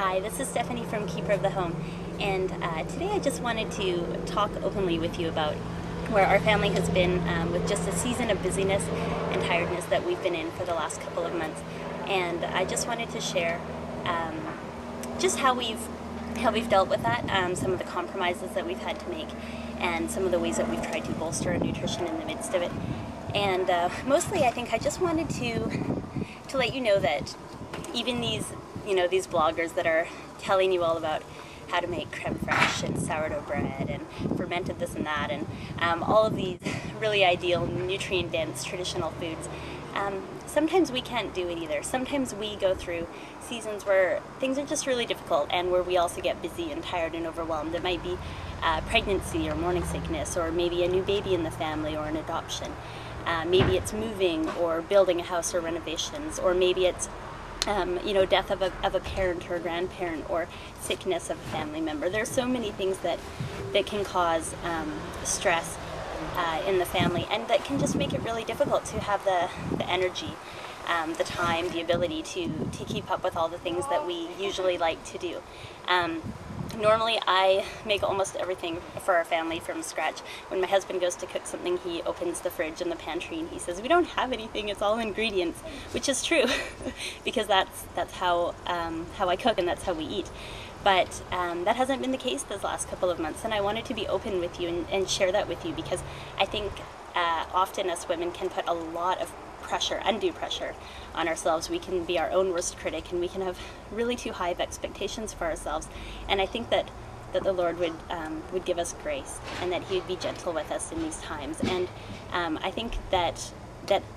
Hi, this is Stephanie from Keeper of the Home, and today I just wanted to talk openly with you about where our family has been with just a season of busyness and tiredness that we've been in for the last couple of months. And I just wanted to share just how we've dealt with that, some of the compromises that we've had to make, and some of the ways that we've tried to bolster our nutrition in the midst of it. And mostly, I think I just wanted to let you know that even these bloggers that are telling you all about how to make creme fraiche and sourdough bread and fermented this and that and all of these really ideal nutrient-dense traditional foods, sometimes we can't do it either. Sometimes we go through seasons where things are just really difficult and where we also get busy and tired and overwhelmed. It might be pregnancy or morning sickness, or maybe a new baby in the family or an adoption. Maybe it's moving or building a house or renovations, or maybe it's death of a parent or a grandparent, or sickness of a family member. There's so many things that can cause stress in the family, and that can just make it really difficult to have the energy, the time, the ability to keep up with all the things that we usually like to do. Normally I make almost everything for our family from scratch. When my husband goes to cook something, he opens the fridge and the pantry and he says, "We don't have anything, it's all ingredients," which is true because that's how I cook and that's how we eat. But that hasn't been the case this last couple of months, and I wanted to be open with you and share that with you, because I think often us women can put a lot of pressure, undue pressure on ourselves. We can be our own worst critic, and we can have really too high of expectations for ourselves. And I think that the Lord would give us grace, and that He would be gentle with us in these times. And I think that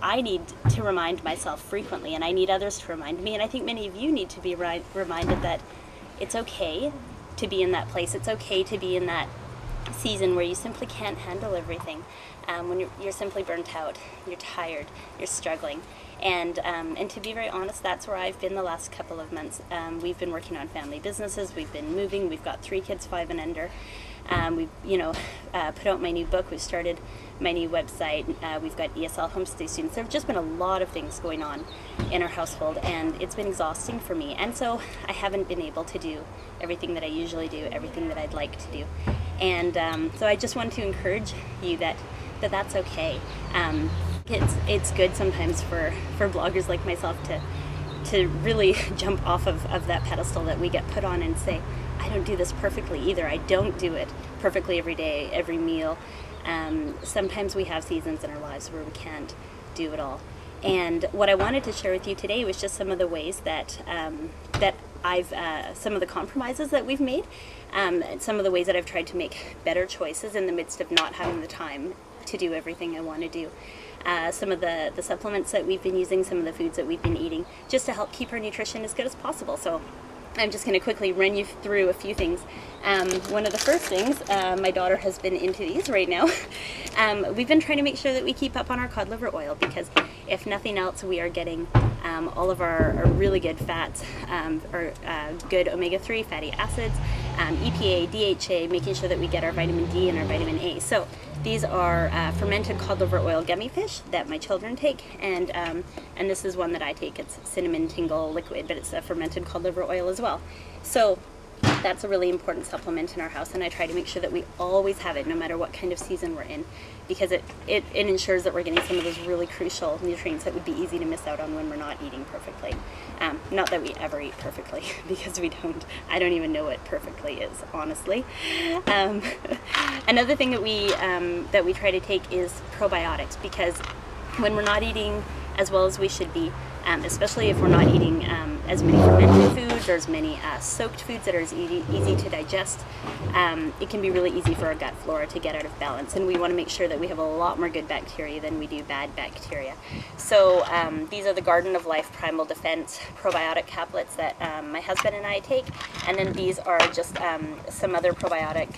I need to remind myself frequently, and I need others to remind me, and I think many of you need to be reminded that it's okay to be in that place. It's okay to be in that season where you simply can't handle everything, when you're simply burnt out, you're tired, you're struggling. And to be very honest, that's where I've been the last couple of months. We've been working on family businesses, we've been moving, we've got 3 kids, 5 and under. We've put out my new book, we've started my new website, we've got ESL homestay students. There have just been a lot of things going on in our household, and it's been exhausting for me. And so I haven't been able to do everything that I usually do, everything that I'd like to do. And so I just want to encourage you that that's okay. It's good sometimes for bloggers like myself to really jump off of that pedestal that we get put on and say, I don't do this perfectly either. I don't do it perfectly every day, every meal. Sometimes we have seasons in our lives where we can't do it all. And what I wanted to share with you today was just some of the ways that some of the compromises that we've made, some of the ways that I've tried to make better choices in the midst of not having the time to do everything I want to do. Some of the supplements that we've been using, some of the foods that we've been eating, just to help keep our nutrition as good as possible. So I'm just going to quickly run you through a few things. One of the first things, my daughter has been into these right now. We've been trying to make sure that we keep up on our cod liver oil, because if nothing else, we are getting all of our really good fats, or good omega-3 fatty acids, EPA, DHA, making sure that we get our vitamin D and our vitamin A. So these are fermented cod liver oil gummy fish that my children take, and this is one that I take. It's cinnamon tingle liquid, but it's a fermented cod liver oil as well. So that's a really important supplement in our house, and I try to make sure that we always have it, no matter what kind of season we're in, because it ensures that we're getting some of those really crucial nutrients that would be easy to miss out on when we're not eating perfectly. Not that we ever eat perfectly, because we don't. I don't even know what perfectly is, honestly. Another thing that we try to take is probiotics, because when we're not eating as well as we should be, especially if we're not eating as many fermented foods or as many soaked foods that are as easy to digest, it can be really easy for our gut flora to get out of balance, and we want to make sure that we have a lot more good bacteria than we do bad bacteria. So these are the Garden of Life Primal Defense probiotic caplets that my husband and I take, and then these are just some other probiotic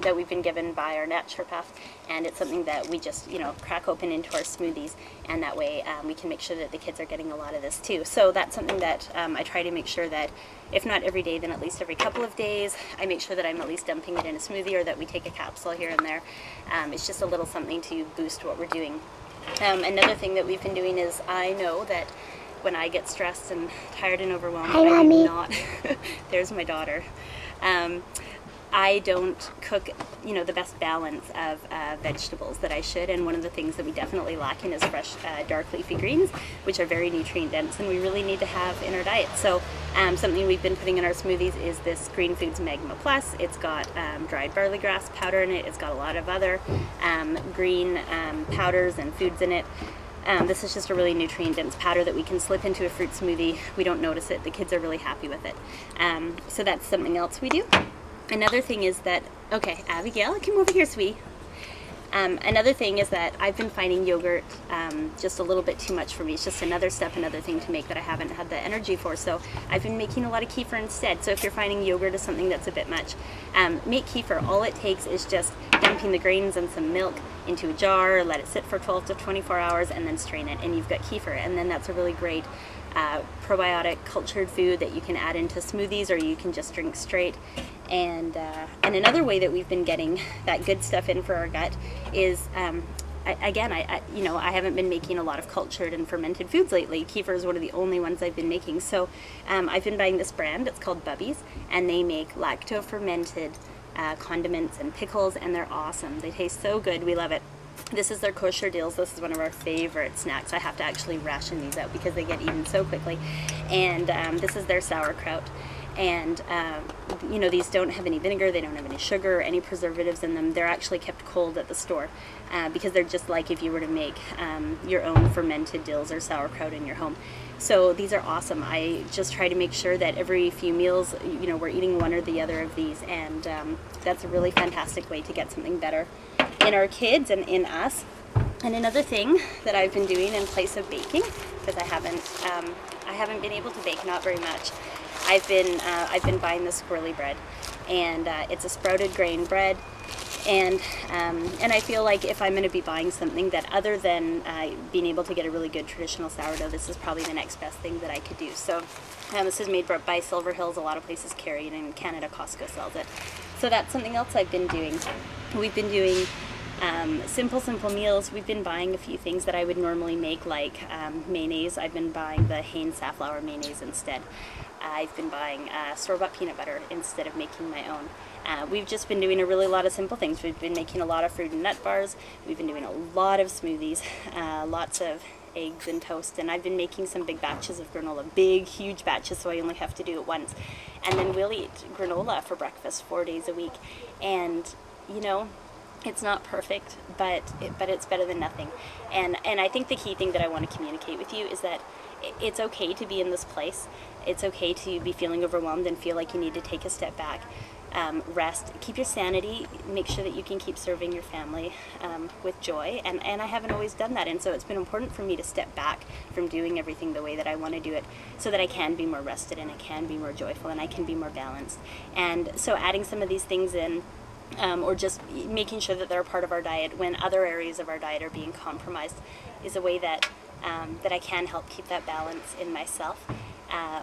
that we've been given by our naturopath, and it's something that we just crack open into our smoothies, and that way we can make sure that the kids are getting a lot of this too. So that's something that I try to make sure that, if not every day, then at least every couple of days, I make sure that I'm at least dumping it in a smoothie, or that we take a capsule here and there. It's just a little something to boost what we're doing. Another thing that we've been doing is, I know that when I get stressed and tired and overwhelmed, Hi, I do Mommy. not. There's my daughter. I don't cook, the best balance of vegetables that I should, and one of the things that we definitely lack in is fresh dark leafy greens, which are very nutrient dense and we really need to have in our diet. So something we've been putting in our smoothies is this Green Foods Magma Plus. It's got dried barley grass powder in it. It's got a lot of other green powders and foods in it. This is just a really nutrient dense powder that we can slip into a fruit smoothie. We don't notice it. The kids are really happy with it. So that's something else we do. Another thing is that, okay, Abigail, come over here, sweetie. Another thing is that I've been finding yogurt just a little bit too much for me. It's just another thing to make that I haven't had the energy for. So I've been making a lot of kefir instead. So if you're finding yogurt is something that's a bit much, make kefir. All it takes is just dumping the grains and some milk into a jar, let it sit for 12 to 24 hours, and then strain it, and you've got kefir. And then that's a really great probiotic cultured food that you can add into smoothies, or you can just drink straight. And another way that we've been getting that good stuff in for our gut is, I haven't been making a lot of cultured and fermented foods lately. Kefir is one of the only ones I've been making. So I've been buying this brand. It's called Bubby's, and they make lacto-fermented condiments and pickles, and they're awesome. They taste so good. We love it. This is their kosher deals. This is one of our favorite snacks. I have to actually ration these out because they get eaten so quickly. And this is their sauerkraut. And these don't have any vinegar, they don't have any sugar or any preservatives in them. They're actually kept cold at the store because they're just like if you were to make your own fermented dills or sauerkraut in your home. So these are awesome. I just try to make sure that every few meals, we're eating one or the other of these, and that's a really fantastic way to get something better in our kids and in us. And another thing that I've been doing in place of baking, because I haven't been able to bake, not very much. I've been buying the squirrely bread, and it's a sprouted grain bread, and I feel like if I'm going to be buying something that other than being able to get a really good traditional sourdough, this is probably the next best thing that I could do. So this is made by Silver Hills. A lot of places carry it. In Canada, Costco sells it. So that's something else I've been doing. We've been doing simple meals. We've been buying a few things that I would normally make, like mayonnaise. I've been buying the Hain safflower mayonnaise instead. I've been buying store-bought peanut butter instead of making my own. We've just been doing a lot of simple things. We've been making a lot of fruit and nut bars. We've been doing a lot of smoothies, lots of eggs and toast, and I've been making some big batches of granola, huge batches, so I only have to do it once. And then we'll eat granola for breakfast 4 days a week. And it's not perfect, but it's better than nothing. And I think the key thing that I want to communicate with you is that it's okay to be in this place. It's okay to be feeling overwhelmed and feel like you need to take a step back. Rest, keep your sanity, make sure that you can keep serving your family with joy. And I haven't always done that, and so it's been important for me to step back from doing everything the way that I want to do it, so that I can be more rested and I can be more joyful and I can be more balanced. And so adding some of these things in, or just making sure that they're a part of our diet when other areas of our diet are being compromised, is a way that I can help keep that balance in myself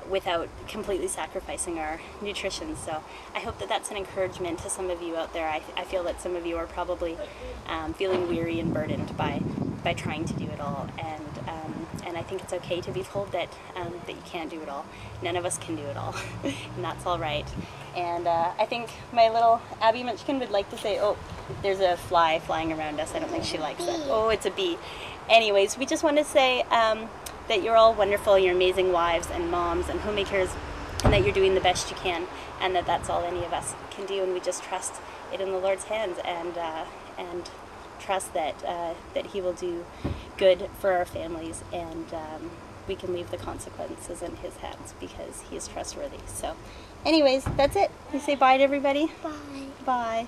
without completely sacrificing our nutrition. So I hope that that's an encouragement to some of you out there. I feel that some of you are probably feeling weary and burdened by trying to do it all, and I think it's okay to be told that you can't do it all. None of us can do it all, and that's all right. And I think my little Abby Munchkin would like to say, oh, there's a fly flying around us. I don't think she likes it. Oh, it's a bee. Anyways, we just want to say that you're all wonderful, you're amazing wives and moms and homemakers, and that you're doing the best you can, and that's all any of us can do, and we just trust it in the Lord's hands, and trust that He will do good for our families, and we can leave the consequences in His hands because He is trustworthy. So anyways, that's it. We say bye to everybody. Bye. Bye.